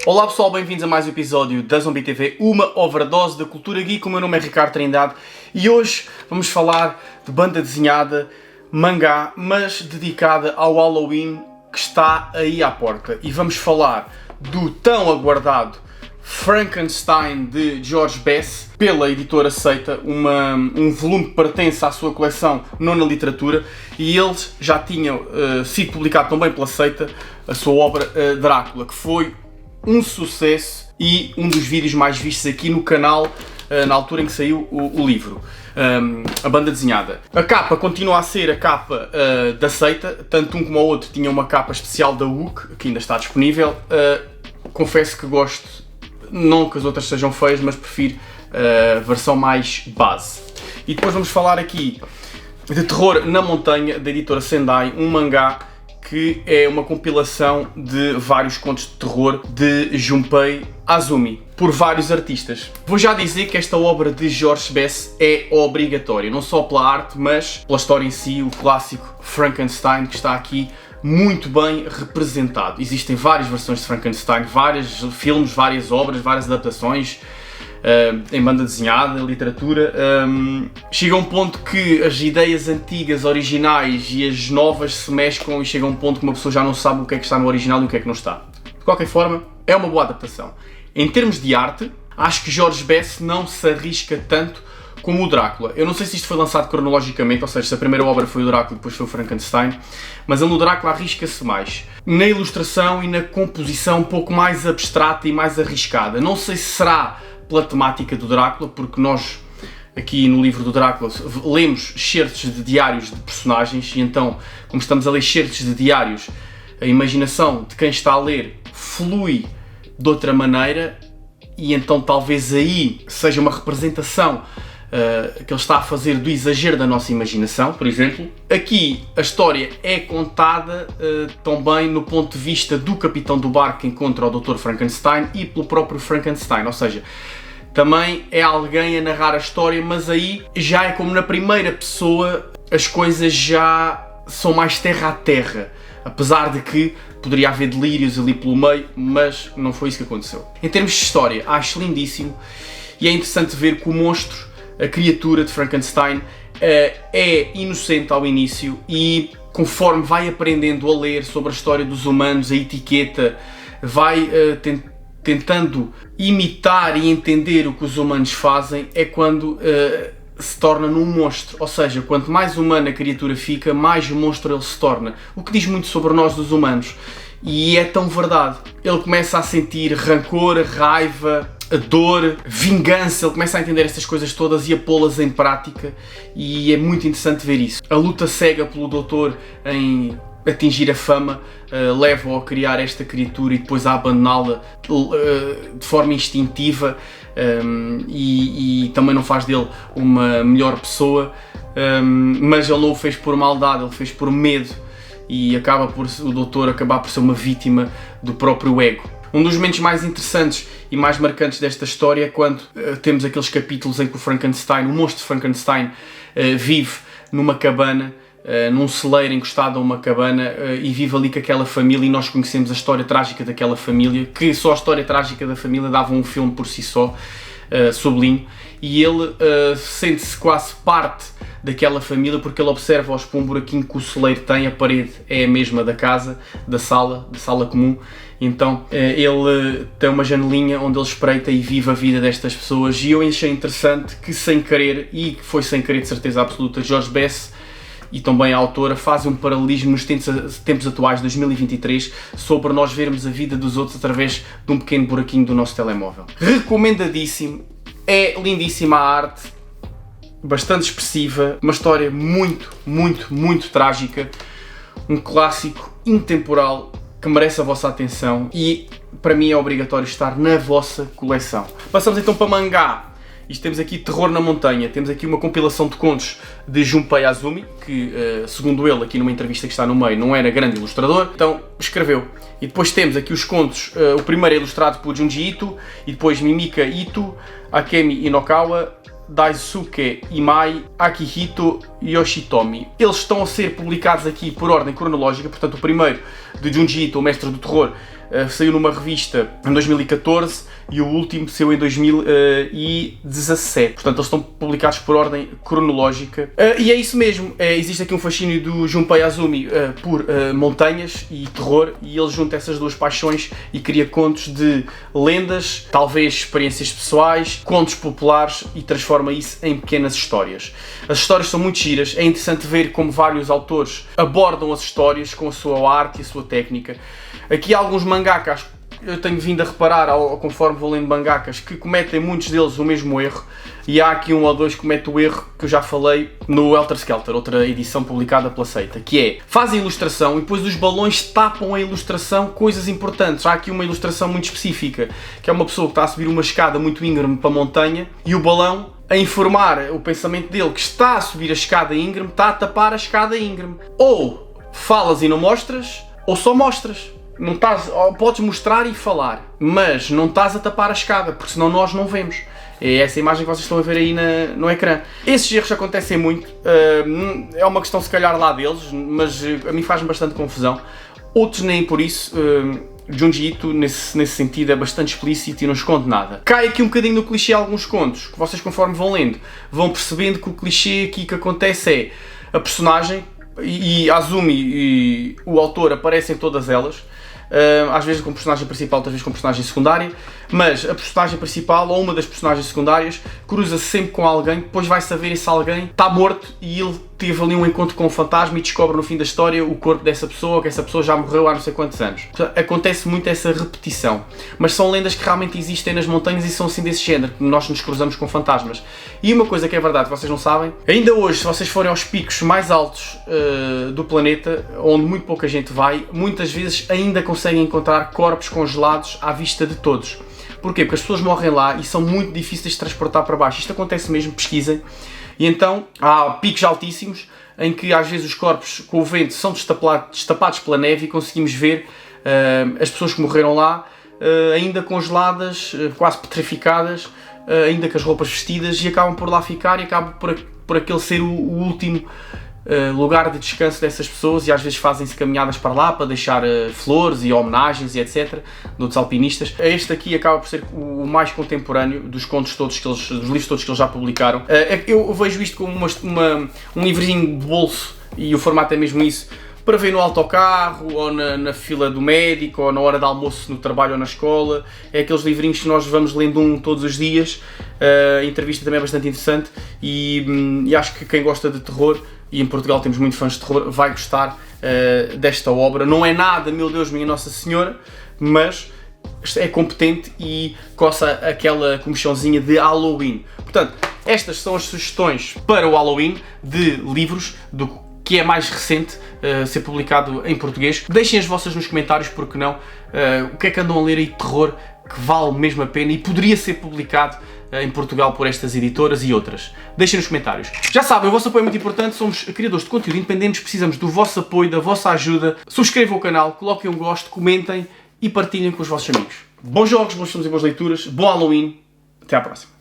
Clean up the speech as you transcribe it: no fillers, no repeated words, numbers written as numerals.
Olá pessoal, bem-vindos a mais um episódio da Zombie TV, uma overdose da cultura geek. O meu nome é Ricardo Trindade e hoje vamos falar de banda desenhada, mangá, mas dedicada ao Halloween que está aí à porta. E vamos falar do tão aguardado Frankenstein de George Bess, pela editora Seita, um volume que pertence à sua coleção Nona Literatura, e eles já tinham sido publicado também pela Seita a sua obra Drácula, que foi um sucesso e um dos vídeos mais vistos aqui no canal na altura em que saiu o livro, a banda desenhada. A capa continua a ser a capa da Seita, tanto um como o outro tinha uma capa especial da UK, que ainda está disponível. Confesso que gosto, não que as outras sejam feias, mas prefiro a versão mais base. E depois vamos falar aqui de Terror na Montanha, da editora Sendai, um mangá que é uma compilação de vários contos de terror de Junpei Azumi, por vários artistas. Vou já dizer que esta obra de George Bess é obrigatória, não só pela arte, mas pela história em si, o clássico Frankenstein, que está aqui muito bem representado. Existem várias versões de Frankenstein, vários filmes, várias obras, várias adaptações, em banda desenhada, em literatura. Chega a um ponto que as ideias antigas, originais e as novas se mesclam e chega a um ponto que uma pessoa já não sabe o que é que está no original e o que é que não está. De qualquer forma, é uma boa adaptação. Em termos de arte, acho que George Bess não se arrisca tanto como o Drácula. Eu não sei se isto foi lançado cronologicamente, ou seja, se a primeira obra foi o Drácula e depois foi o Frankenstein, mas ele no Drácula arrisca-se mais na ilustração e na composição um pouco mais abstrata e mais arriscada. Não sei se será pela temática do Drácula, porque nós aqui no livro do Drácula lemos excertos de diários de personagens e então, como estamos a ler excertos de diários, a imaginação de quem está a ler flui de outra maneira e então talvez aí seja uma representação que ele está a fazer do exagero da nossa imaginação, por exemplo. Aqui a história é contada também no ponto de vista do capitão do barco que encontra o Dr. Frankenstein e pelo próprio Frankenstein, ou seja, também é alguém a narrar a história, mas aí já é como na primeira pessoa, as coisas já são mais terra a terra, apesar de que poderia haver delírios ali pelo meio, mas não foi isso que aconteceu. Em termos de história, acho lindíssimo e é interessante ver que o monstro, a criatura de Frankenstein, é inocente ao início e conforme vai aprendendo a ler sobre a história dos humanos, a etiqueta, vai tentando imitar e entender o que os humanos fazem, é quando se torna num monstro. Ou seja, quanto mais humana a criatura fica, mais monstro ele se torna. O que diz muito sobre nós, os humanos. E é tão verdade. Ele começa a sentir rancor, raiva, dor, vingança, ele começa a entender essas coisas todas e a pô-las em prática, e é muito interessante ver isso. A luta cega pelo doutor em atingir a fama leva-o a criar esta criatura e depois a abandoná-la de forma instintiva, e também não faz dele uma melhor pessoa, mas ele não o fez por maldade, ele fez por medo e acaba por o doutor acabar por ser uma vítima do próprio ego. Um dos momentos mais interessantes e mais marcantes desta história é quando temos aqueles capítulos em que o Frankenstein, o monstro de Frankenstein, vive numa cabana, num celeiro encostado a uma cabana, e vive ali com aquela família, e nós conhecemos a história trágica daquela família, que só a história trágica da família dava um filme por si só, sublime, e ele sente-se quase parte daquela família porque ele observa aos poucos um buraquinho que o celeiro tem, a parede é a mesma da casa, da sala comum, então ele tem uma janelinha onde ele espreita e vive a vida destas pessoas, e eu achei interessante que sem querer, e que foi sem querer de certeza absoluta, George Bess e também a autora fazem um paralelismo nos tempos atuais de 2023 sobre nós vermos a vida dos outros através de um pequeno buraquinho do nosso telemóvel. Recomendadíssimo, é lindíssima a arte, bastante expressiva, uma história muito, muito, muito trágica, um clássico intemporal que merece a vossa atenção e para mim é obrigatório estar na vossa coleção. Passamos então para mangá. Isto temos aqui Terror na Montanha, temos aqui uma compilação de contos de Junpei Azumi, que segundo ele, aqui numa entrevista que está no meio, não era grande ilustrador, então escreveu. E depois temos aqui os contos, o primeiro é ilustrado por Junji Ito, e depois Mimika Ito, Akemi Inokawa, Daisuke Imai, Akihito Yoshitomi. Eles estão a ser publicados aqui por ordem cronológica, portanto o primeiro de Junji Ito, o Mestre do Terror, saiu numa revista em 2014 e o último saiu em 2017. Portanto, eles estão publicados por ordem cronológica. E é isso mesmo. Existe aqui um fascínio do Junpei Azumi por montanhas e terror, e ele junta essas duas paixões e cria contos de lendas, talvez experiências pessoais, contos populares, e transforma isso em pequenas histórias. As histórias são muito giras. É interessante ver como vários autores abordam as histórias com a sua arte e a sua técnica. Aqui há alguns mangakas, eu tenho vindo a reparar, conforme vou lendo mangakas, que cometem muitos deles o mesmo erro, e há aqui um ou dois que cometem o erro que eu já falei no Helter Skelter, outra edição publicada pela Seita, que é, fazem a ilustração e depois os balões tapam a ilustração coisas importantes. Há aqui uma ilustração muito específica, que é uma pessoa que está a subir uma escada muito íngreme para a montanha, e o balão, a informar o pensamento dele que está a subir a escada íngreme, está a tapar a escada íngreme. Ou falas e não mostras, ou só mostras. Não estás, podes mostrar e falar, mas não estás a tapar a escada, porque senão nós não vemos. É essa imagem que vocês estão a ver aí no ecrã. Esses erros acontecem muito, é uma questão se calhar lá deles, mas a mim faz-me bastante confusão. Outros nem por isso. Junji Ito, nesse sentido, é bastante explícito e não esconde nada. Cai aqui um bocadinho no clichê alguns contos, que vocês, conforme vão lendo, vão percebendo que o clichê aqui que acontece é a personagem, e Azumi e o autor aparecem todas elas, às vezes com personagem principal, outras vezes com personagem secundária, mas a personagem principal ou uma das personagens secundárias cruza-se sempre com alguém, depois vai saber se alguém está morto e ele teve ali um encontro com um fantasma e descobre no fim da história o corpo dessa pessoa, que essa pessoa já morreu há não sei quantos anos. Acontece muito essa repetição, mas são lendas que realmente existem nas montanhas e são assim desse género, que nós nos cruzamos com fantasmas. E uma coisa que é verdade, vocês não sabem, ainda hoje, se vocês forem aos picos mais altos do planeta, onde muito pouca gente vai, muitas vezes ainda conseguem encontrar corpos congelados à vista de todos. Porquê? Porque as pessoas morrem lá e são muito difíceis de transportar para baixo. Isto acontece mesmo, pesquisem. E então há picos altíssimos em que às vezes os corpos com o vento são destapados pela neve e conseguimos ver as pessoas que morreram lá ainda congeladas, quase petrificadas, ainda com as roupas vestidas, e acabam por lá ficar e acabam por aquele ser o último lugar de descanso dessas pessoas, e às vezes fazem-se caminhadas para lá para deixar flores e homenagens e etc. de outros alpinistas. Este aqui acaba por ser o mais contemporâneo dos contos todos dos livros todos que eles já publicaram. Eu vejo isto como um livrinho de bolso, e o formato é mesmo isso, para ver no autocarro, ou na fila do médico, ou na hora de almoço no trabalho ou na escola. É aqueles livrinhos que nós vamos lendo todos os dias. A entrevista também é bastante interessante, e acho que quem gosta de terror, e em Portugal temos muitos fãs de terror, vai gostar desta obra. Não é nada, meu Deus, minha Nossa Senhora, mas é competente e coça aquela comichãozinha de Halloween. Portanto, estas são as sugestões para o Halloween de livros do que é mais recente ser publicado em português. Deixem as vossas nos comentários, porque não, o que é que andam a ler aí de terror que vale mesmo a pena e poderia ser publicado em Portugal por estas editoras e outras. Deixem nos comentários. Já sabem, o vosso apoio é muito importante, somos criadores de conteúdo independentes, precisamos do vosso apoio, da vossa ajuda. Subscrevam o canal, coloquem um gosto, comentem e partilhem com os vossos amigos. Bons jogos, bons filmes e boas leituras, bom Halloween, até à próxima.